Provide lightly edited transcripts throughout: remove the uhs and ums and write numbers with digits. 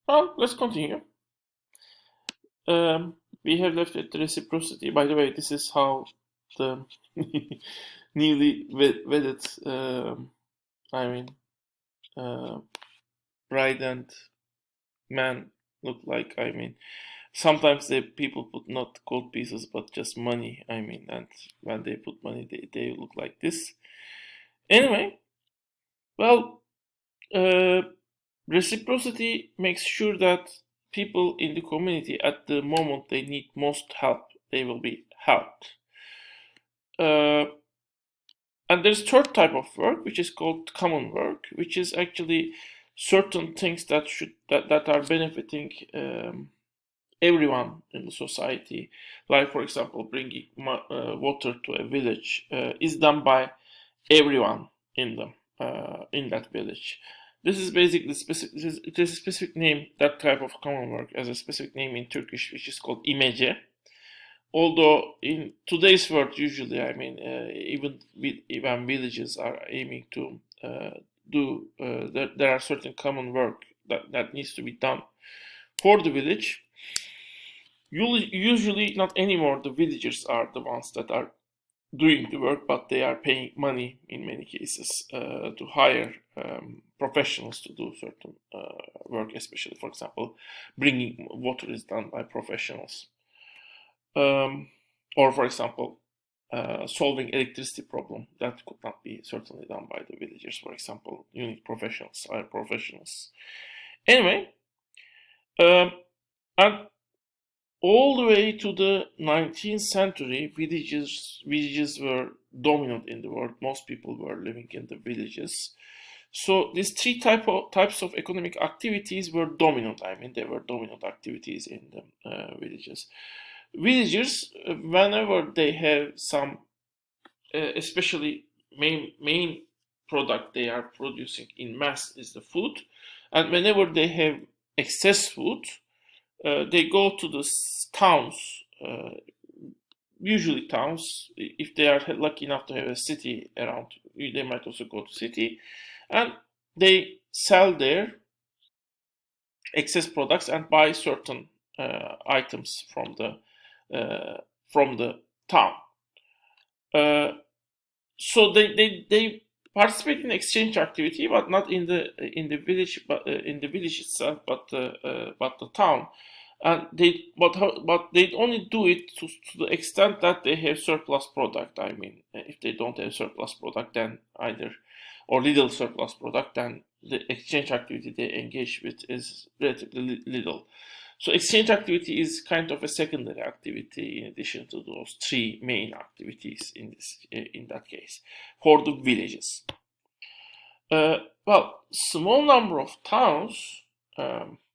Well, let's continue. We have left at the reciprocity. By the way, this is how the newly wedded, I mean, uh, bride and man look like. I mean, sometimes the people put not gold pieces but just money. I mean, and when they put money, they look like this. Anyway, well, uh, reciprocity makes sure that people in the community at the moment they need most help, they will be helped. Uh, and there's third type of work, which is called common work, which is actually certain things that are benefiting everyone in the society. Like, for example, bringing water to a village is done by everyone in that village. This is basically specific. It is a specific name. That type of common work as a specific name in Turkish, which is called imece. Although in today's world, usually, I mean, even villages are aiming to there are certain common work that needs to be done for the village. Usually, not anymore. The villagers are the ones that are doing the work, but they are paying money in many cases to hire professionals to do certain work, especially, for example, bringing water is done by professionals. Or, for example, solving electricity problem that could not be certainly done by the villagers, for example. You need professionals, hire professionals. Anyway, and all the way to the 19th century, villages were dominant in the world. Most people were living in the villages. So these types of economic activities were dominant. I mean, they were dominant activities in the villages. Villagers, whenever they have some, especially main product they are producing in mass is the food, and whenever they have excess food, they go to the towns, usually towns. If they are lucky enough to have a city around, they might also go to city, and they sell their excess products and buy certain items from the town. Uh, so they participate in exchange activity, but not in the village, but in the village itself, but the town. And but they only do it to the extent that they have surplus product. I mean, if they don't have surplus product, then either or little surplus product, then the exchange activity they engage with is relatively little. So exchange activity is kind of a secondary activity in addition to those three main activities in that case for the villages. Well, small number of towns,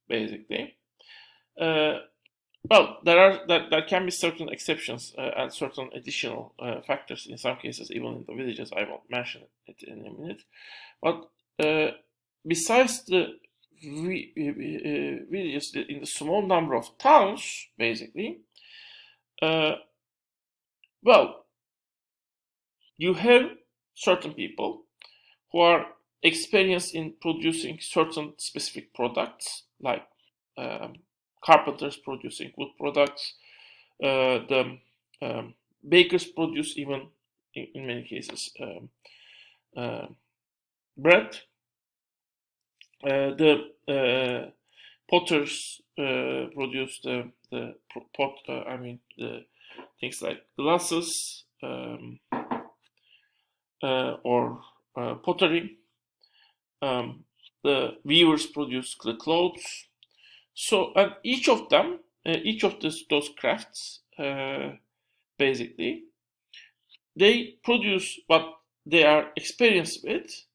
basically. Uh, well, there can be certain exceptions and certain additional factors in some cases, even in the villages. I will mention it in a minute. But besides the villages, in the small number of towns, basically, well, you have certain people who are experienced in producing certain specific products, like carpenters producing wood products, the bakers produce even in many cases bread. The potters produce the pot. I mean the things like glasses or pottery. The weavers produce the clothes. So, and each of them, each of those crafts, basically, they produce what they are experienced with.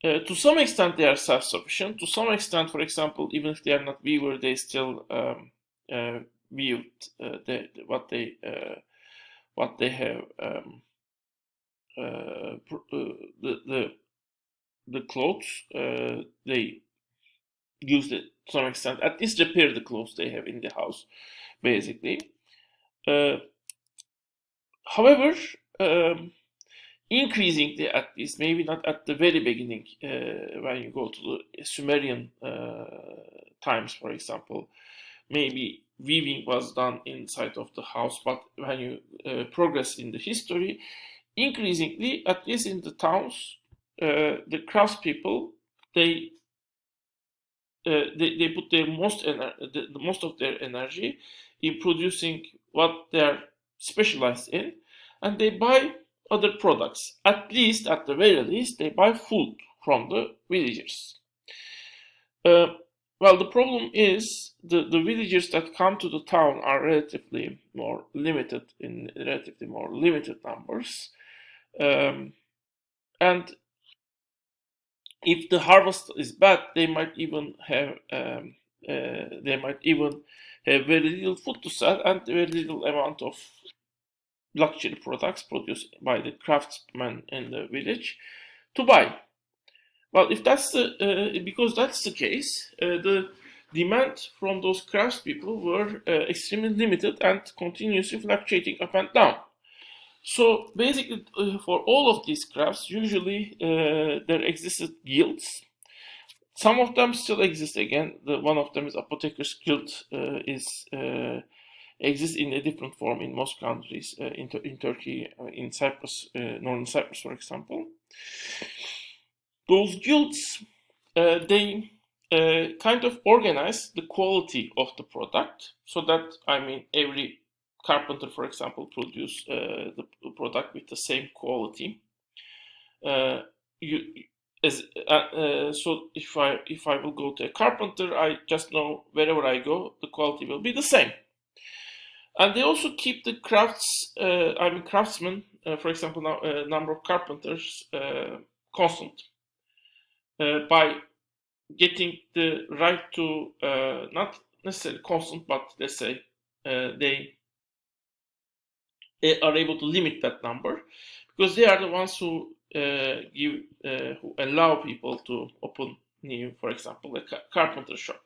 To some extent, they are self-sufficient. To some extent, for example, even if they are not weaver, they still weave what they have the clothes they use it to some extent. At least repair the clothes they have in the house, basically. However, increasingly, at least, maybe not at the very beginning, when you go to the Sumerian times, for example, maybe weaving was done inside of the house, but when you progress in the history, increasingly, at least in the towns, the craftspeople they they put their the most of their energy in producing what they are specialized in, and they buy other products. At least, at the very least, they buy food from the villagers. Uh, well, the problem is the villagers that come to the town are relatively more limited in relatively more limited numbers, and if the harvest is bad, they might even have very little food to sell and very little amount of luxury products produced by the craftsmen in the village to buy. Well, if that's the because that's the case, the demand from those craftspeople were extremely limited and continuously fluctuating up and down. So basically, for all of these crafts, usually there existed guilds. Some of them still exist. Again, one of them is Apotheker's Guild, exists in a different form in most countries, in Turkey, in Cyprus, northern Cyprus, for example. Those guilds, they kind of organize the quality of the product, so that, I mean, every carpenter, for example, produce the product with the same quality. You as So if I will go to a carpenter, I just know wherever I go, the quality will be the same. And they also keep the craftsmen, for example, now number of carpenters constant by getting the right to not necessarily constant, but let's say they are able to limit that number, because they are the ones who who allow people to open new, for example, a carpenter shop.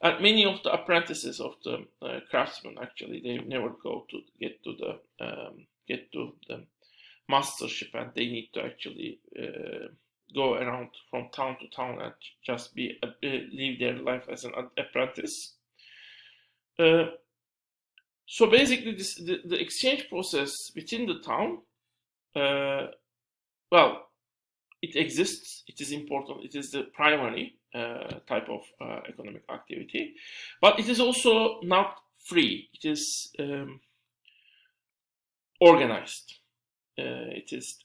And many of the apprentices of the craftsmen, actually, they never go to get to the mastership, and they need to actually go around from town to town and just live their life as an apprentice. So basically, the exchange process within the town, well, it exists. It is important. It is the primary type of economic activity, but it is also not free. It is organized. It is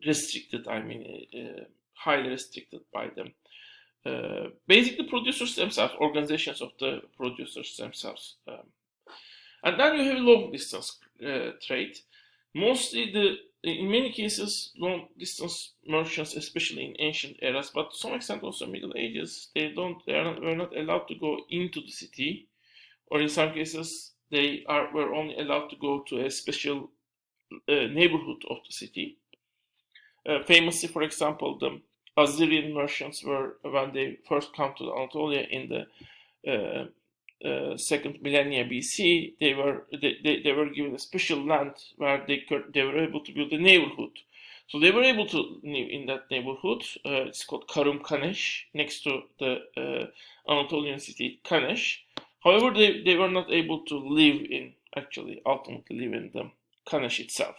restricted. I mean, highly restricted by them. Basically, producers themselves, organizations of the producers themselves. And then you have long distance trade. Mostly, in many cases, long distance merchants, especially in ancient eras, but to some extent also Middle Ages, were not allowed to go into the city, or in some cases were only allowed to go to a special neighborhood of the city. Famously, for example, the Assyrian merchants were, when they first come to Anatolia in the second millennia BC, they were given a special land where they were able to build a neighborhood. So they were able to live in that neighborhood. It's called Karum Kanesh, next to the Anatolian city Kanesh. However, they were not able to ultimately live in the Kanesh itself.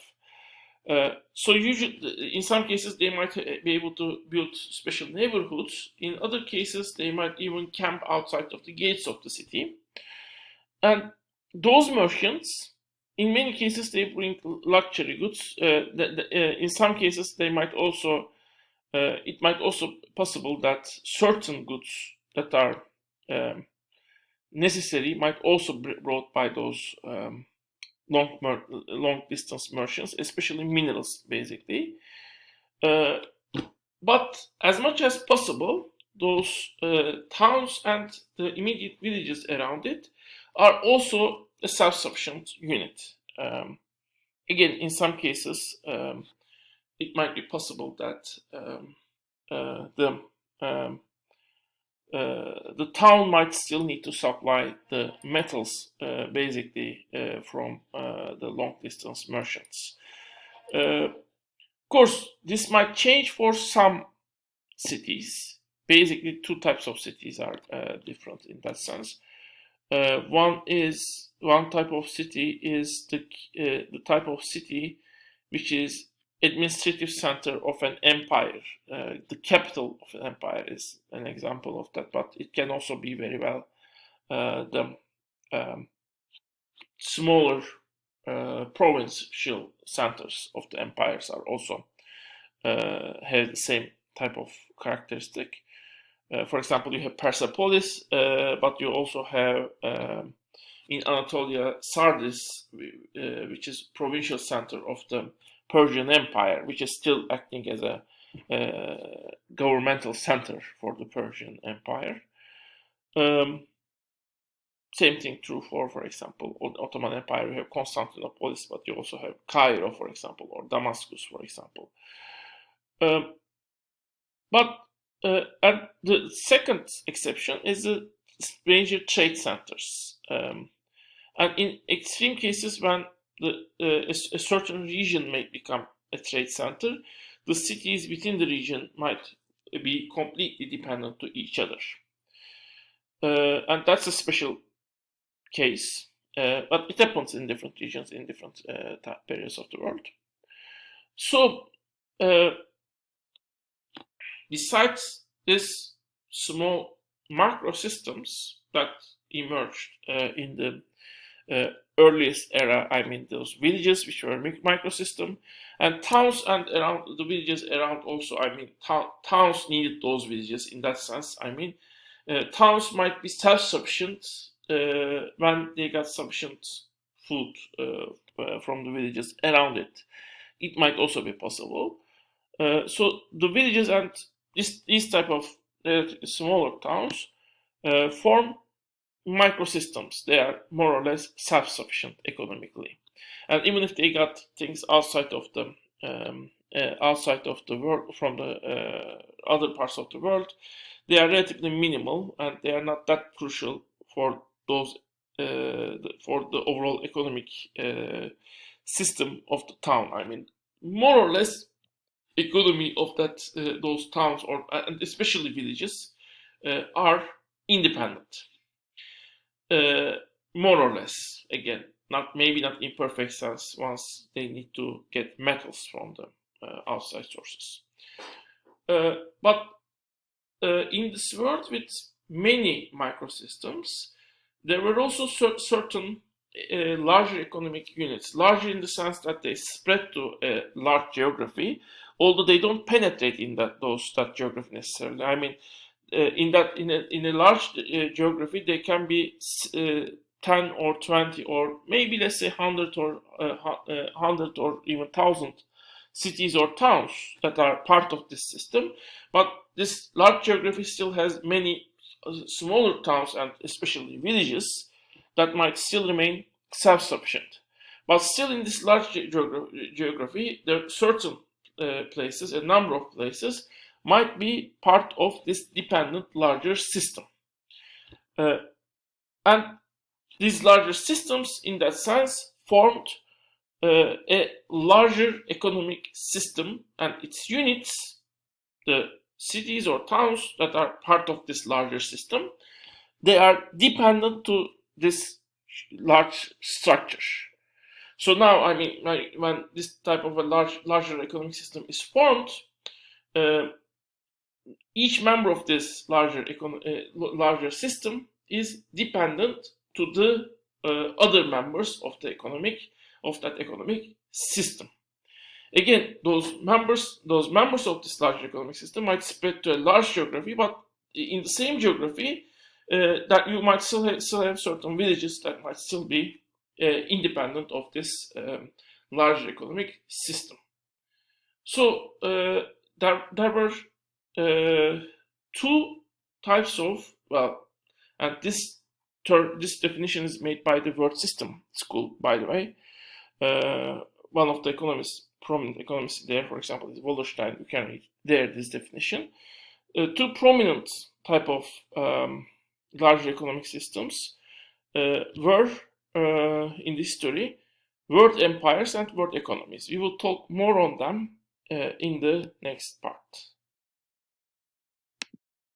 So usually, in some cases, they might be able to build special neighborhoods. In other cases, they might even camp outside of the gates of the city. And those merchants, in many cases, they bring luxury goods. In some cases, it might also possible that certain goods that are necessary might also be brought by those long distance merchants, especially minerals, basically. But as much as possible, those towns and the immediate villages around it are also a self-sufficient unit. Again, in some cases, it might be possible that the town might still need to supply the metals, basically, from the long distance merchants. Of course, this might change for some cities, basically two types of cities are different in that sense. One type of city is the type of city which is administrative center of an empire. The capital of an empire is an example of that, but it can also be very well the smaller provincial centers of the empires are also have the same type of characteristic. For example, you have Persepolis, but you also have in Anatolia Sardis, which is provincial center of the Persian Empire, which is still acting as a governmental center for the Persian Empire. Same thing true for example, Ottoman Empire. You have Constantinople, but you also have Cairo, for example, or Damascus, for example. And the second exception is the major trade centers. And in extreme cases, when a certain region may become a trade center, the cities within the region might be completely dependent to each other. And that's a special case, but it happens in different regions, in different areas of the world. So, besides this small macro systems that emerged in the earliest era, I mean those villages which were microsystem, and towns and around the villages around also, I mean towns needed those villages in that sense. I mean towns might be self-sufficient when they got sufficient food from the villages around it. It might also be possible. So the villages and these type of smaller towns form microsystems. They are more or less self-sufficient economically, and even if they got things outside of the world from the other parts of the world, they are relatively minimal and they are not that crucial for those for the overall economic system of the town. I mean, more or less, economy of that those towns or and especially villages are independent. More or less, again, maybe not in perfect sense once they need to get metals from the outside sources. But in this world with many microsystems, there were also certain larger economic units, larger in the sense that they spread to a large geography, although they don't penetrate in that geography necessarily. I mean, in a large geography, there can be 10 or 20 or maybe let's say 100 or 100 or even 1,000 cities or towns that are part of this system. But this large geography still has many smaller towns and especially villages that might still remain self-sufficient. But still in this large geography, there are certain places, a number of places, might be part of this dependent larger system. And these larger systems, in that sense, formed a larger economic system, and its units, the cities or towns that are part of this larger system, they are dependent to this large structure. So now, I mean, when this type of a larger economic system is formed, each member of this larger system is dependent to the other members of that economic system. Again, those members of this larger economic system might spread to a large geography, but in the same geography, that you might still have certain villages that might still be independent of this larger economic system. So there were two types of, and this definition is made by the World System School, by the way. One of the prominent economists there, for example, is Wallerstein. You can read there this definition. Two prominent type of larger economic systems were in this history world empires and world economies. We will talk more on them in the next part.